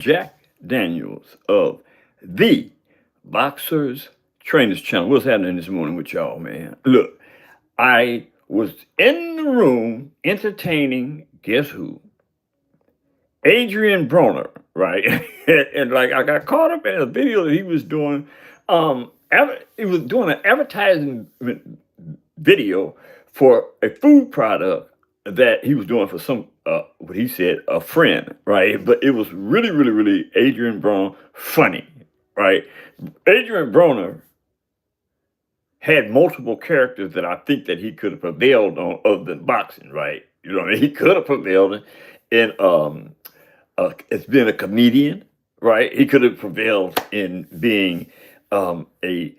Jack Daniels of the Boxers Trainers Channel. What's happening this morning with y'all, man? Look, I was in the room entertaining, guess who? Adrian Broner, right? And like I got caught up in a video that he was doing. He was doing an advertising video for a food product that he was doing for some what he said a friend, right? But it was really, really, really Adrian Broner funny, right? Adrian Broner had multiple characters that I think that he could have prevailed on other than boxing, right? You know what I mean? He could have prevailed in as being a comedian, right? He could have prevailed in being a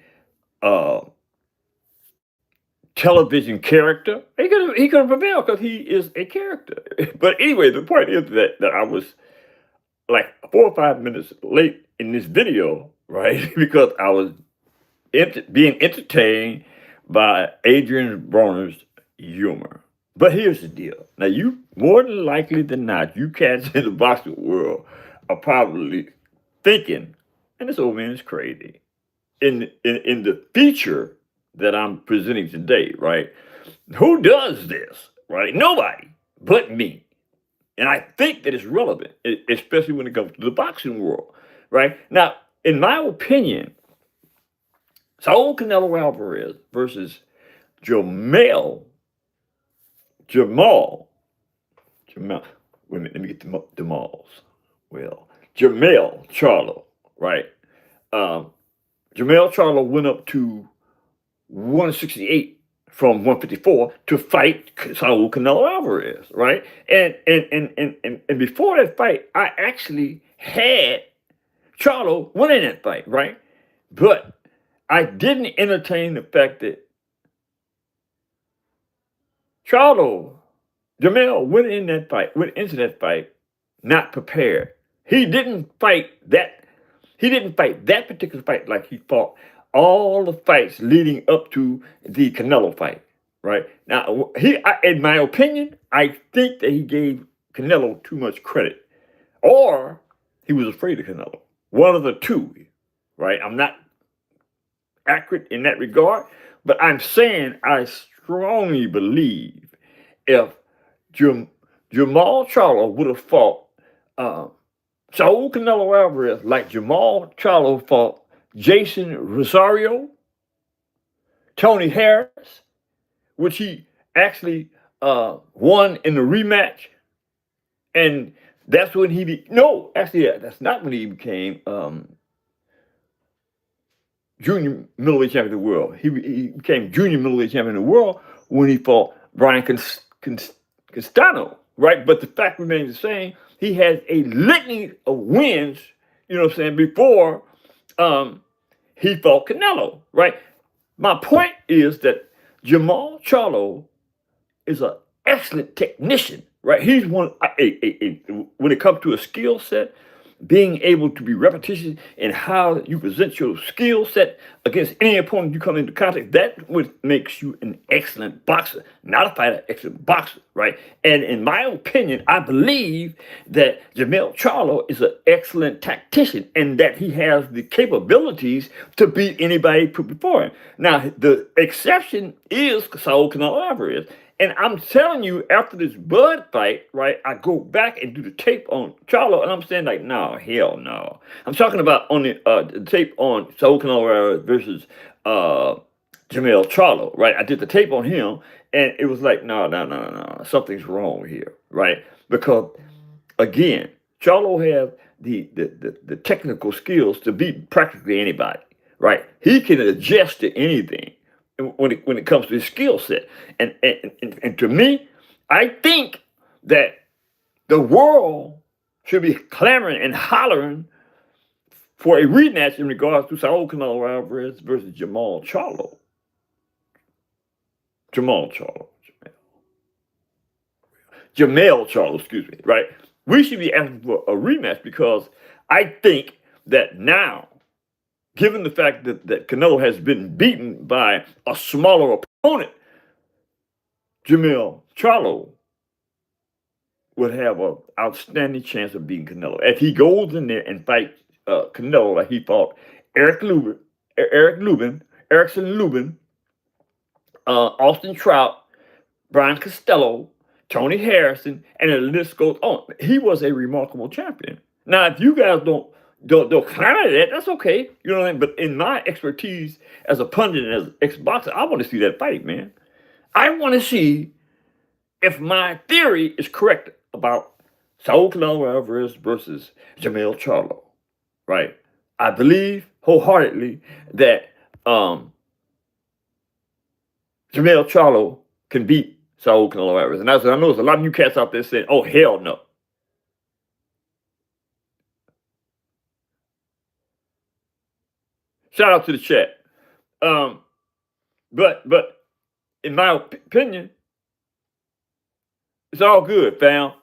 uh, television character. He could have prevailed because he is a character. But anyway, the point is that I was like 4 or 5 minutes late in this video, right? Because I was being entertained by Adrian Broner's humor. But here's the deal. Now, you more than likely than not, you cats in the boxing world are probably thinking, and this old man is crazy. In the feature that I'm presenting today, right? Who does this, right? Nobody but me. And I think that it's relevant, especially when it comes to the boxing world, right? Now, in my opinion, Saul Canelo Alvarez versus Jamel, Jamal, Jamal, wait a minute, let me get the Mals. Well, Jarmell Charlo, right? Jarmell Charlo went up to 168 from 154 to fight Saul Canelo Alvarez, right? And before that fight, I actually had Charlo winning that fight, right? But I didn't entertain the fact that Charlo, Jamel went into that fight not prepared. He didn't fight that. He didn't fight that particular fight like he fought all the fights leading up to the Canelo fight. Right now, in my opinion, I think that he gave Canelo too much credit, or he was afraid of Canelo. One of the two, right? I'm not accurate in that regard, but I'm saying I strongly believe if Jamal Charlo would have fought Saul Canelo Alvarez like Jamal Charlo fought Jason Rosario, Tony Harris, which he actually won in the rematch, and that's when no, actually that's not when he became junior middleweight champion of the world. He became junior middleweight champion of the world when he fought Brian Castano, right? But the fact remains the same. He has a litany of wins, you know what I'm saying, before he fought Canelo, right? My point is that Jamal Charlo is an excellent technician, right? He's when it comes to a skill set, being able to be repetitious in how you present your skill set against any opponent you come into contact, that what makes you an excellent boxer, not a fighter, excellent boxer, right? And in my opinion, I believe that Jamel Charlo is an excellent tactician and that he has the capabilities to beat anybody put before him. Now, the exception is Saul Canelo Alvarez. And I'm telling you, after this Bud fight, right, I go back and do the tape on Charlo, and I'm saying like, no, hell no. I'm talking about on the tape on Saul Canelo versus Jamel Charlo, right? I did the tape on him, and it was like, no, something's wrong here, right? Because again, Charlo has the technical skills to beat practically anybody, right? He can adjust to anything when it comes to his skill set. And to me, I think that the world should be clamoring and hollering for a rematch in regards to Saul Canelo Alvarez versus Jamal Charlo. Jamel Charlo, excuse me, right? We should be asking for a rematch because I think that now, given the fact that Canelo has been beaten by a smaller opponent, Jamel Charlo would have an outstanding chance of beating Canelo if he goes in there and fights Canelo like he fought Eric Lubin, Erickson Lubin, Austin Trout, Brian Costello, Tony Harrison, and the list goes on. He was a remarkable champion. Now, if you guys don't comment that, that's okay. You know what I mean? But in my expertise as a pundit and as an ex-boxer, I want to see that fight, man. I want to see if my theory is correct about Saul Canelo Alvarez versus Jarmell Charlo, right? I believe wholeheartedly that Jarmell Charlo can beat Saul Canelo Alvarez. And I know there's a lot of you cats out there saying, oh, hell no. Shout out to the chat. But in my opinion, it's all good, fam.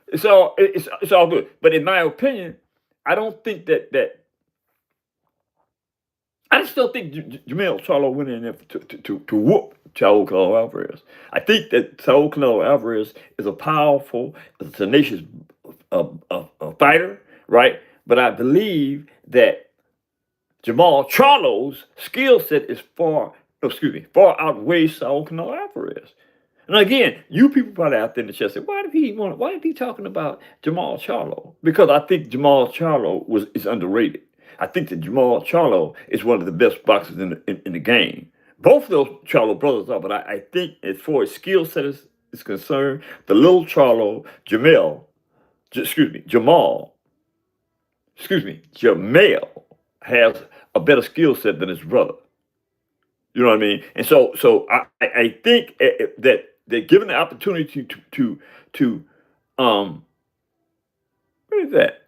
It's all good. But in my opinion, I don't think that I still think Jarmell Charlo went in there to whoop Saul Canelo Alvarez. I think that Saul Canelo Alvarez is a powerful, tenacious fighter, right? But I believe that Jarmell Charlo's skill set is far outweighs Saul Canelo Alvarez. And again, you people probably out there in the chat say, why did he talking about Jarmell Charlo? Because I think Jarmell Charlo is underrated. I think that Jarmell Charlo is one of the best boxers in the game. Both of those Charlo brothers are, but I think as far as skill set is concerned, the little Charlo, Jarmell has a better skill set than his brother. You know what I mean? And so I think that given the opportunity to what is that?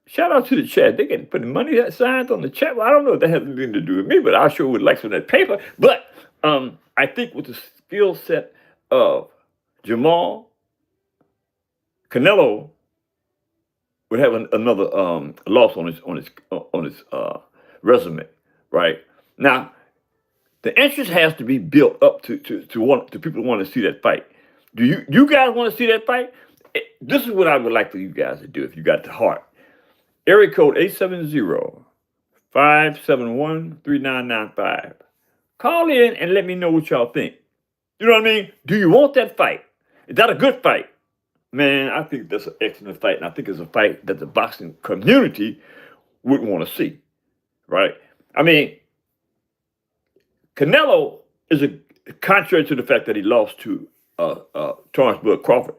Shout out to the chat. They can put money signs on the chat. Well, I don't know if that has anything to do with me, but I sure would like some of that paper. But I think with the skill set of Jarmell, Canelo would have another loss on his resume, right? Now, the interest has to be built up to people who want to see that fight. Do you guys want to see that fight? This is what I would like for you guys to do if you got the heart. Area code 870-571-3995. Call in and let me know what y'all think. You know what I mean? Do you want that fight? Is that a good fight? Man, I think that's an excellent fight, and I think it's a fight that the boxing community would want to see, right? I mean, Canelo is contrary to the fact that he lost to Terrence Bud Crawford,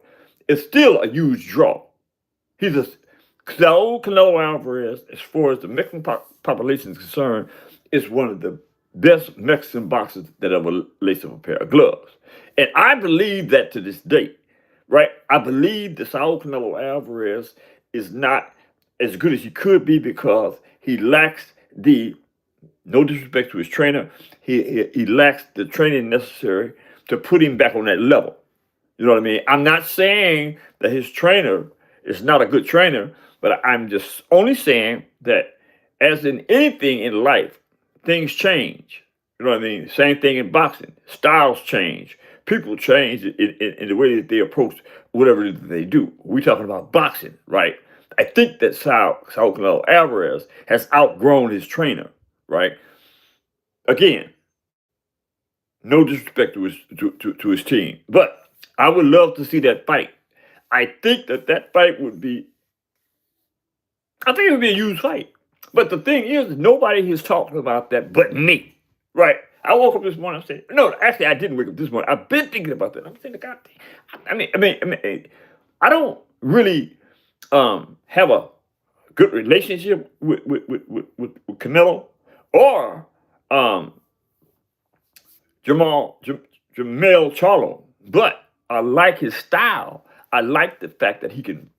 it's still a huge draw. Canelo Alvarez, as far as the Mexican population is concerned, is one of the best Mexican boxers that ever laced up a pair of gloves. And I believe that to this date, right? I believe that Saul Canelo Alvarez is not as good as he could be because he lacks no disrespect to his trainer, he lacks the training necessary to put him back on that level. You know what I mean? I'm not saying that his trainer is not a good trainer, but I'm just only saying that as in anything in life, things change. You know what I mean? Same thing in boxing. Styles change. People change in the way that they approach whatever it is that they do. We're talking about boxing, right? I think that Saul Canelo Alvarez has outgrown his trainer, right? Again, no disrespect to his team, but I would love to see that fight. I think that fight would be, I think it would be a huge fight. But the thing is, nobody has talked about that but me, right? I woke up this morning, I said, no, actually I didn't wake up this morning. I've been thinking about that. I'm saying, God, I mean, I don't really have a good relationship with Canelo or Jarmell Charlo, but I like his style. I like the fact that he can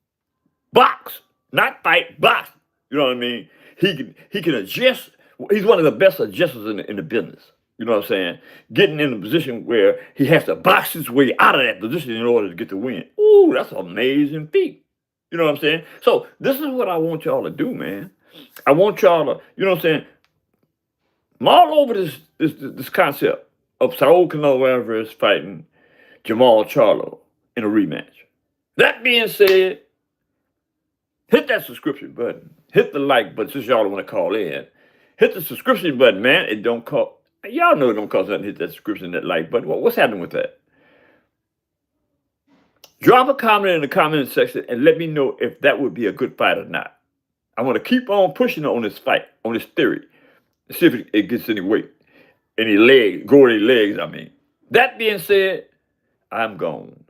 box, not fight, box. You know what I mean? He can adjust. He's one of the best adjusters in the business. You know what I'm saying? Getting in a position where he has to box his way out of that position in order to get the win. Ooh, that's an amazing feat. You know what I'm saying? So this is what I want y'all to do, man. I want y'all to, you know what I'm saying? Mull over this concept of Saul Canelo Alvarez fighting Jarmell Charlo. in a rematch. That being said, hit that subscription button. Hit the like button since y'all don't want to call in. Hit the subscription button, man. It don't cost. Y'all know it don't cost nothing to hit that subscription, that like button. What's happening with that? Drop a comment in the comment section and let me know if that would be a good fight or not. I want to keep on pushing on this fight, on this theory. See if it gets any weight, any legs, go any legs, I mean. That being said, I'm gone.